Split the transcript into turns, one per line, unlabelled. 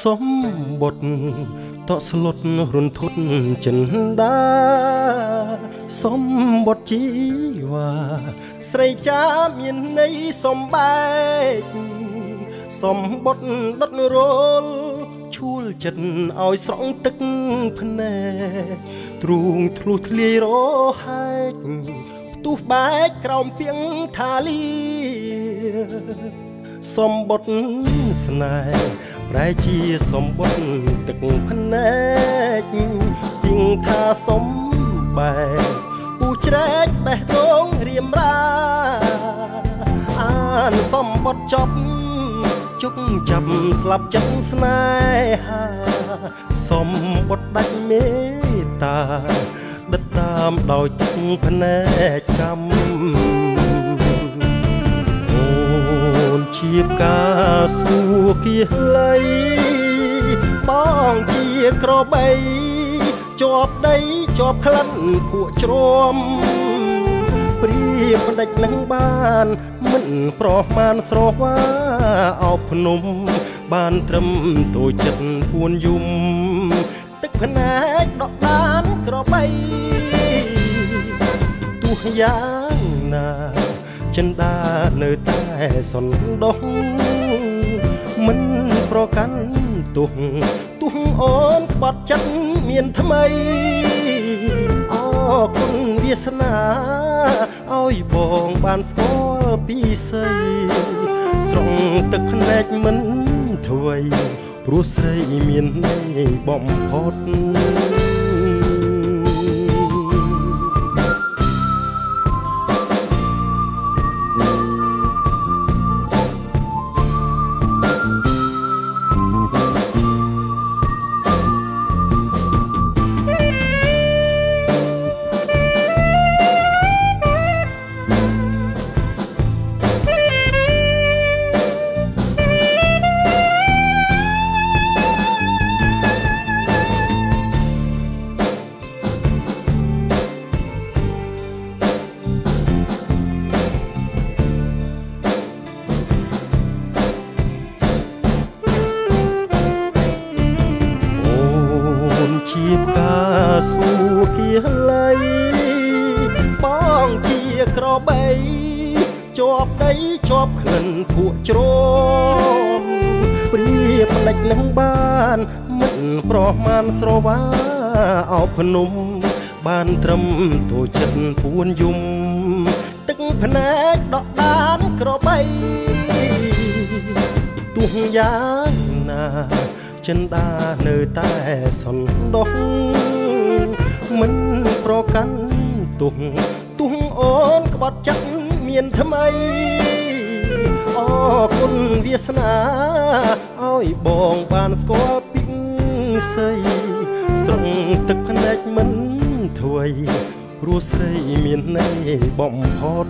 សំបុតតក់ស្លុតរុនធុតចិនដាសំបុតជីវ៉ាស្រីចាមានន័យសំបែកសំបុតដុតរលឈួលចិត្តឲ្យស្រង់ទឹកភ្នែកទ្រូងធ្លុះធ្លាយរហែកផ្ទុះបែកក្រោមពីងថាលីសំបុតស្នេហ៍ប្រែជាសំបុតទឹកភ្នែកពីងថាសំបែកពូជ្រែកបេះដូងរៀមរាអានសំបុតចប់ជុកចាប់ស្លាប់ចិត្តស្នេហាសំបុតដាច់មេត្តាដិតតាមដោយទឹកភ្នែកកម្មជាបការសួរគៀលៃបងជាក្របីជាប់ដីជាប់ក្លិនភក់ជ្រាំព្រៀបដេចនឹងបានមិនប្រមាណស្រស់វាអោបភ្នំបានត្រឹមតូចចិត្តពួនយំទឹកភ្នែកដកដានក្របីទោះយ៉ាងណាចិនដានៅតែសន្ទុះមិនប្រកាន់ទុះអូនបាត់ចិត្តមានថ្មីអរគុណវាសនាឲ្យបងបានស្គាល់ពីស្រីស្រង់ទឹកភ្នែកមិនធ្វេព្រោះស្រីមានន័យបំផុតជាបការសួរគៀលៃបងជាក្របីជាប់ដីជាប់ក្លិនភក់ជ្រាំព្រៀបផ្លេចនឹងបានមិនប្រមាណស្រវាអោបភ្នំបានត្រឹមតូចចិត្តពួនយំទឹកភ្នែកដកដានក្របីទោះយ៉ាងណាចិនដានៅតែសន្ទុះមិនប្រកាន់ទុះអូនក្បត់ចិត្តមានថ្មីអរគុណវាសនាឲ្យបងបានស្គាល់ពីស្រីស្រង់ទឹកភ្នែកមិនធ្វេព្រោះស្រីមានន័យបំផុត